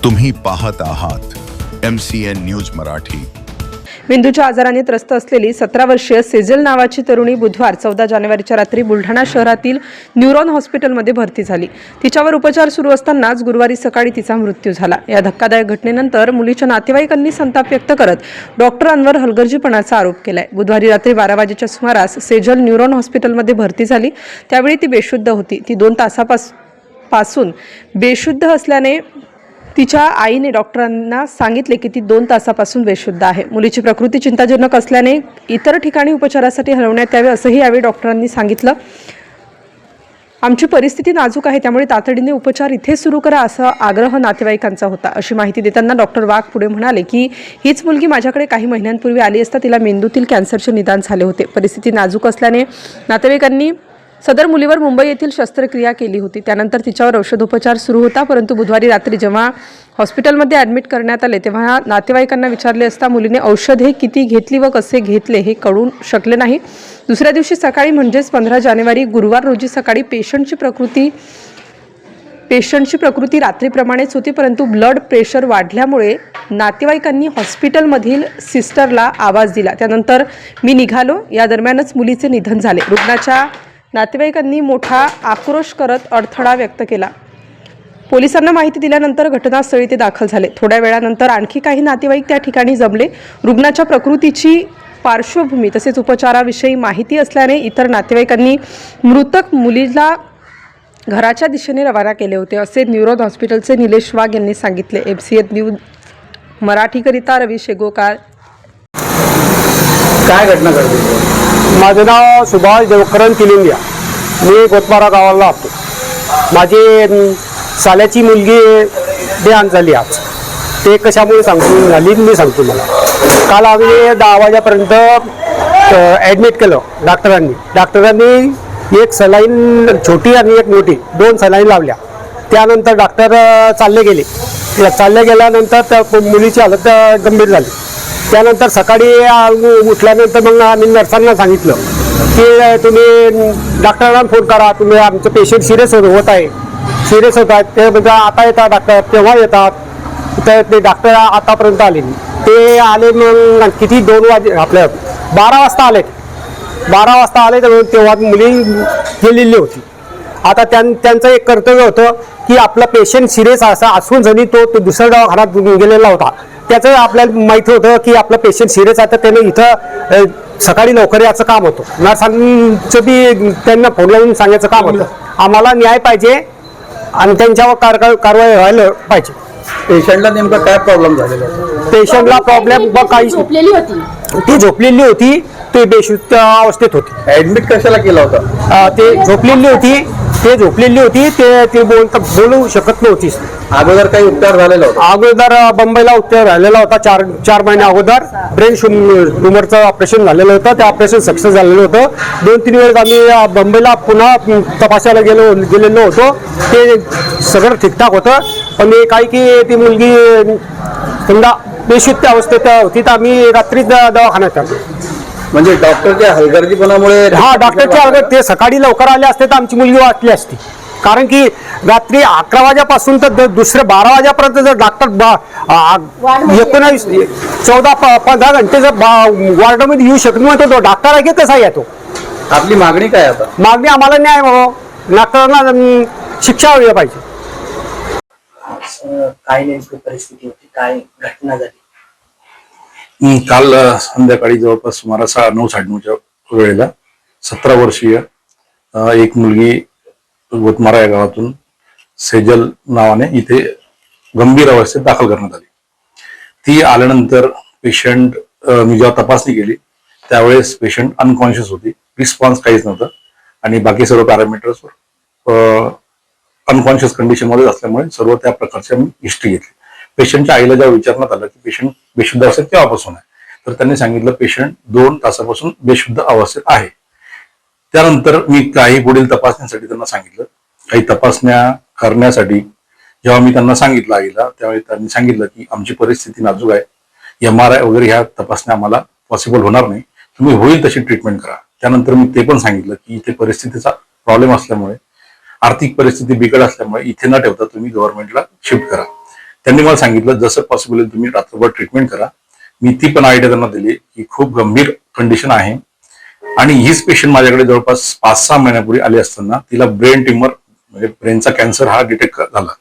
तुम्ही पाहत आहात MCN न्यूज मराठी। मेंदूच्या आजाराने त्रस्त असलेली 17 वर्षीय सेजल नावाची तरुणी बुधवार 14 जानेवारीच्या रात्री बुलढाणा शहरातील न्यूरॉन हॉस्पिटलमध्ये भरती झाली। तिच्यावर उपचार सुरू असतानाच गुरुवारी सकाळी तिचा मृत्यू झाला। या धक्कादायक घटनेनंतर मुलीच्या नातेवाईकांनी संताप व्यक्त करत डॉक्टरांवर हलगर्जीपणाचा आरोप केलाय। बुधवारी रात्री 12 वाजेच्या सुमारास सेजल न्यूरॉन हॉस्पिटलमध्ये भरती झाली। त्यावेळी ती बेशुद्ध होती। ती 2 तासापासून बेशुद्ध असल्याने तिच्या आईने डॉक्टरांना सांगितले की ती 2 तासापासून बेशुद्ध आहे। मुलीची प्रकृती चिंताजनक असल्याने इतर ठिकाणी उपचारासाठी हलवण्यात यावे असंही यावेळी डॉक्टरांनी सांगितलं। आमची परिस्थिती नाजूक आहे, त्यामुळे तातडीने उपचार इथे सुरू करा असा आग्रह नातेवाईकांचा होता। अशी माहिती देताना डॉक्टर वाघ पुढे म्हणाले की हीच मुलगी माझ्याकडे काही महिन्यांपूर्वी आली असता तिला मेंदूतील कॅन्सरचे निदान झाले होते। परिस्थिती नाजूक असल्याने नातेवाईकांनी सदर मुलीवर मुंबई येथील शस्त्रक्रिया केली होती। त्यानंतर तिच्यावर औषधोपचार सुरू होता, परंतु बुधवारी रात्री जेव्हा हॉस्पिटलमध्ये ॲडमिट करण्यात आले तेव्हा नातेवाईकांना विचारले असता मुलीने औषधे किती घेतली व कसे घेतले हे कळून शकले नाही। दुसऱ्या दिवशी सकाळी म्हणजेच 15 जानेवारी गुरुवार रोजी सकाळी पेशंटची प्रकृती रात्रीप्रमाणेच होती, परंतु ब्लड प्रेशर वाढल्यामुळे नातेवाईकांनी हॉस्पिटलमधील सिस्टरला आवाज दिला। त्यानंतर मी निघालो। या दरम्यानच मुलीचे निधन झाले। रुग्णाच्या नातेवाईकांनी मोठा आक्रोश करत अडथळा व्यक्त केला। पोलिसांना माहिती दिल्यानंतर घटनास्थळी ते दाखल झाले। थोड्या वेळानंतर आणखी काही नातेवाईक त्या ठिकाणी जमले। रुग्णाच्या प्रकृतीची पार्श्वभूमी तसेच उपचाराविषयी माहिती असल्याने इतर नातेवाईकांनी मृतक मुलीला घराच्या दिशेने रवाना केले होते, असे न्यूरॉन हॉस्पिटलचे निलेश वाघ यांनी सांगितले। MCN न्यूज मराठीकरिता रवी शेगोकार। काय घटना घडली? माझं नाव सुभाष देवकरण तिलिंदिया। मी गोतमारा गावाला राहतो। माझी साल्याची मुलगी देहांत झाली आज। ते कशामुळे झाली मी सांगतो। मला काल आम्ही 10 वाजेपर्यंत ॲडमिट केलं डॉक्टरांनी एक सलाईन छोटी आणि एक मोठी 2 सलाईन लावल्या। त्यानंतर डॉक्टर चालले गेल्यानंतर त्या मुलीची हालत गंभीर झाली। त्यानंतर सकाळी उठल्यानंतर मग आम्ही नर्सांना सांगितलं की तुम्ही डॉक्टरांना फोन करा, तुम्ही आमचं पेशंट सिरियस होत आहे। ते म्हणजे आता येतात डॉक्टर, तेव्हा येतात। तर ते डॉक्टर आतापर्यंत आले नाही। ते आले मग किती 2 वाजे आपल्या 12 वाजता आले। 12 वाजता आले तर तेव्हा मुली गेलेली होती। आता त्यांचं एक कर्तव्य होतं की आपला पेशंट सिरियस असा असून जरी तो दुसऱ्या दवाखान्यात गेलेला होता, त्याचं आपल्याला माहिती होतं की आपलं पेशंट सिरियस आहे, तर त्यानं इथं सकाळी लवकर याचं काम होतं। नर्सांचं बी त्यांना फोन लावून सांगायचं काम होतं। आम्हाला न्याय पाहिजे आणि त्यांच्यावर कारवाई व्हायला पाहिजे। पेशंटला नेमका काय प्रॉब्लेम झालेला? पेशंटला प्रॉब्लेम काही ती झोपलेली होती, ती बेशुद्ध अवस्थेत होती। ऍडमिट कशाला केला होता? ते झोपलेली होती, ते बोलू शकत नव्हती। अगोदर काही उपचार झालेला होता? अगोदर मुंबईला उपचार झालेला होता। 4 महिने अगोदर ब्रेन ट्युमरचं ऑपरेशन झालेलं होतं। ते ऑपरेशन सक्सेस झालेलं होतं। 2-3 वेळेस आम्ही मुंबईला पुन्हा तपासायला गेलेलो होतो। ते सगळं ठीकठाक होतं, पण काही की ती मुलगी समजा बेशुद्ध अवस्थेत होती, तर आम्ही रात्री दवाखान्यात आलो। म्हणजे डॉक्टरच्या हलगर्जीपणामुळे? हा, डॉक्टरच्या ते सकाळी लवकर आले असते तर आमची मुलगी वाचली असती। कारण की रात्री 11 वाजेपासून तर दुसऱ्या 12 वाजेपर्यंत जर डॉक्टर 19, 14, 15 घंटे जर वॉर्डमध्ये येऊ शकत नाही, तो डॉक्टर आहे की कसा येतो? आपली मागणी काय आता? मागणी आम्हाला न्याय व्हावं, डॉक्टरांना शिक्षा व्हायला पाहिजे। काय नेमकी परिस्थिती होती, काय घटना झाली? काल संध्याकाळी जवळपास सुमारे 9:30च्या वेळेला 17 वर्षीय एक मुलगी गोतमारा या गावातून सेजल नावाने इथे गंभीर अवस्थेत दाखल करण्यात आली। ती आल्यानंतर पेशंट मी जेव्हा तपासणी केली त्यावेळेस पेशंट अनकॉन्शियस होती, रिस्पॉन्स काहीच नव्हता आणि बाकी सर्व पॅरामीटर्सवर अनकॉन्शियस कंडिशनमध्ये असल्यामुळे सर्व त्या प्रकारची आम्ही हिस्ट्री घेतली। पेशंटच्या आईला जेव्हा विचारण्यात आलं की पेशंट बेशुद्ध अवस्थेत केव्हापासून आहे, तर त्यांनी सांगितलं पेशंट 2 तासापासून बेशुद्ध अवस्थेत आहे। त्यानंतर मी काही पुढील तपासण्यासाठी त्यांना सांगितलं। काही तपासण्या करण्यासाठी जेव्हा मी त्यांना सांगितलं आईला, त्यावेळी त्यांनी सांगितलं की आमची परिस्थिती नाजूक आहे, MRI वगैरे ह्या तपासण्या आम्हाला पॉसिबल होणार नाही, तुम्ही होईल तशी ट्रीटमेंट करा। त्यानंतर मी ते पण सांगितलं की इथे परिस्थितीचा प्रॉब्लेम असल्यामुळे, आर्थिक परिस्थिती बिकट असल्यामुळे इथे न ठेवता तुम्ही गव्हर्नमेंटला शिफ्ट करा। त्यांनी मला सांगितलं जसं पॉसिबल तुम्ही रात्रभर ट्रीटमेंट करा. मी ती पण आयडिया त्यांना दिली की खूप गंभीर कंडिशन आहे आणि हीच पेशंट माझ्याकडे जवळपास 5-6 महिन्यापूर्वी आली असताना तिला ब्रेन ट्युमर म्हणजे ब्रेनचा कॅन्सर हा डिटेक्ट झाला.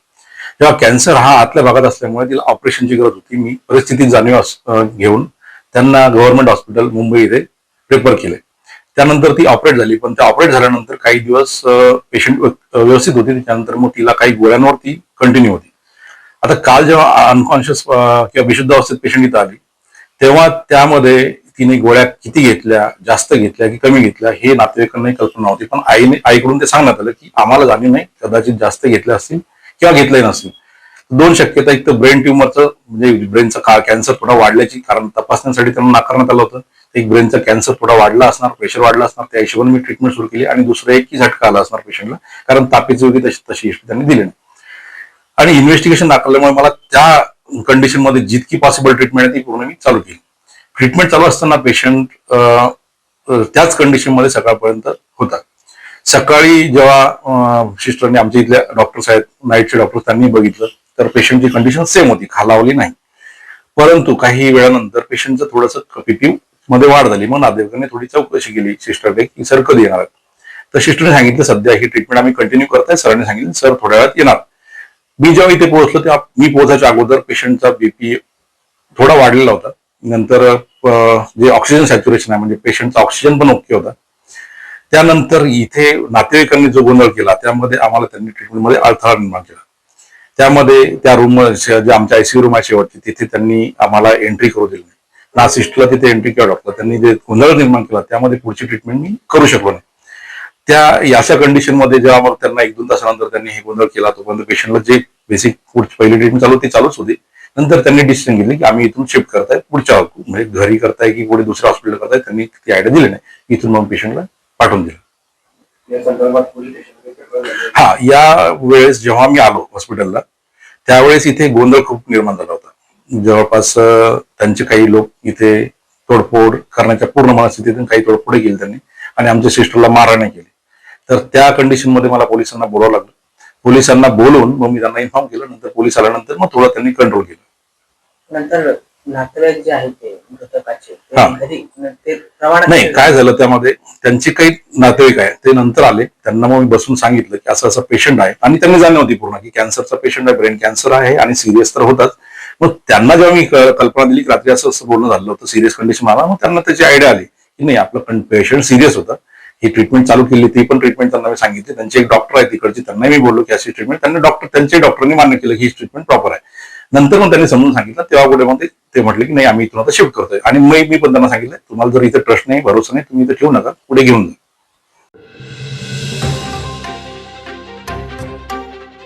तेव्हा कॅन्सर हा आतल्या भागात असल्यामुळे तिला ऑपरेशनची गरज होती. मी परिस्थिती जाणीव घेऊन त्यांना गव्हर्नमेंट हॉस्पिटल मुंबई इथे रेफर केले. त्यानंतर ती ऑपरेट झाली, पण त्या ऑपरेट झाल्यानंतर काही दिवस पेशंट व्यवस्थित होती. त्याच्यानंतर मग तिला काही गोळ्यांवरती कंटिन्यू होती. आता काल जेव्हा अनकॉन्शियस किंवा विशुद्ध अवस्थेत पेशंट इथं आली तेव्हा त्यामध्ये तिने गोळ्या किती घेतल्या, जास्त घेतल्या की कमी घेतल्या हे नातेवाईकांनाही कल्पना नव्हती. पण आईकडून ते सांगण्यात आलं की आम्हाला जाणीव नाही, कदाचित जास्त घेतल्या असतील किंवा घेतलंही नसतील. 2 शक्यता, एक तर ब्रेन ट्युमरचं म्हणजे ब्रेनचा कॅन्सर थोडा वाढल्याची, कारण तपासण्यासाठी त्यांना नाकारण्यात आलं होतं. एक ब्रेनचा कॅन्सर थोडा वाढला असणार, प्रेशर वाढला असणार, त्या हिशोबाने मी ट्रीटमेंट सुरू केली. आणि दुसरं एक की झटका आला असणार पेशंटला, कारण तापीची होती तशी हिस्ट्री त्यांनी दिली नाही. आणि इन्व्हेस्टिगेशन दाखवल्यामुळे मला त्या कंडिशन मध्ये जितकी पॉसिबल ट्रीटमेंट आहे ती पूर्ण मी चालू केली. ट्रीटमेंट चालू असताना पेशंट त्याच कंडिशन मध्ये सकाळपर्यंत होता. सकाळी जेव्हा सिस्टरने आमच्या इथल्या डॉक्टर्स आहेत, नाईटचे डॉक्टर, त्यांनी बघितलं तर पेशंटची कंडिशन सेम होती, खालावली नाही. परंतु काही वेळानंतर पेशंटचं थोडंसं पीपी मध्ये वाढ झाली. मग नातेवाईकांनी थोडी चौकशी केली सिस्टरकडे की सर कधी येणार. तर सिस्टरने सांगितलं सध्या ही ट्रीटमेंट आम्ही कंटिन्यू करताय. सरांनी सांगितलं सर थोड्या वेळात येणार. मी जेव्हा इथे पोहोचलो तेव्हा मी पोहोचायच्या अगोदर पेशंटचा बीपी थोडा वाढलेला होता. नंतर जे ऑक्सिजन सॅच्युरेशन आहे म्हणजे पेशंटचा ऑक्सिजन पण ओके होता. त्यानंतर इथे नातेवाईकांनी जो गोंधळ केला त्यामध्ये आम्हाला त्यांनी ट्रीटमेंटमध्ये अडथळा निर्माण केला. त्यामध्ये त्या रूम जे आमच्या आयसीयू रूम आहे शेवटची, तिथे त्यांनी आम्हाला एंट्री करू दिली नाही. ना सिस्टरला तिथे एंट्री किंवा डॉक्टर, त्यांनी जे गोंधळ निर्माण केला त्यामध्ये पुढची ट्रीटमेंट मी करू शकलो नाही. त्या अशा कंडिशनमध्ये जेव्हा मग त्यांना 1-2 तासानंतर त्यांनी हे गोंधळ केला, तोपर्यंत पेशंटला जे बेसिक पहिली ट्रीटमेंट चालू ती चालूच होती. नंतर त्यांनी डिसिजन घेतली की आम्ही इथून शिफ्ट करताय, पुढच्या म्हणजे घरी करताय की पुढे दुसऱ्या हॉस्पिटल करताय, त्यांनी ती आयडिया दिली नाही. इथून मग पेशंटला पाठवून दिलं. हा, या वेळेस जेव्हा मी आलो हॉस्पिटलला त्यावेळेस इथे गोंधळ खूप निर्माण झाला होता. जवळपास त्यांचे काही लोक इथे तोडफोड करण्याच्या पूर्ण मनस्थितीतून काही तोडफोड केली त्यांनी आणि आमच्या सिस्टरला मारहाण केली. तर त्या कंडिशन मध्ये मला पोलिसांना बोलावं लागलं. पोलिसांना बोलवून मग मी त्यांना इन्फॉर्म केलं. नंतर पोलीस आल्यानंतर मग थोडं त्यांनी कंट्रोल केलं. नंतर नातेवाईक जे आहेत ते मृतकाचे नाही, काय झालं त्यामध्ये त्यांचे काही नातेवाईक आहे ते नंतर आले. त्यांना मग मी बसून सांगितलं की असं असं पेशंट आहे आणि त्यांनी जाणीव होती पूर्ण की कॅन्सरचा पेशंट आहे, ब्रेन कॅन्सर आहे आणि सिरियस तर होताच. मग त्यांना जेव्हा मी कल्पना दिली की रात्री असं असं बोलणं झालं होतं, सिरियस कंडिशन आला, मग त्यांना त्याची आयडिया आली की नाही आपलं पेशंट सिरियस होता. ही ट्रीटमेंट चालू केली, ती पण ट्रीटमेंट त्यांना मी सांगितली. त्यांचे एक डॉक्टर आहे तिकडचे, त्यांना मी बोललो की अशी ट्रीटमेंट, त्यांनी त्यांच्या डॉक्टरनी मान्य केलं की ही ट्रीटमेंट प्रॉपर आहे. नंतर मग त्यांनी समजून सांगितलं, तेव्हा पुढे मग ते म्हटले की नाही आम्ही इथून आता शिफ्ट करतोय. आणि मी पण त्यांना सांगितलं तुम्हाला जर इथे ट्रस्ट नाही, भरोसा नाही, तुम्ही इथे ठेवू नका, पुढे घेऊन जा.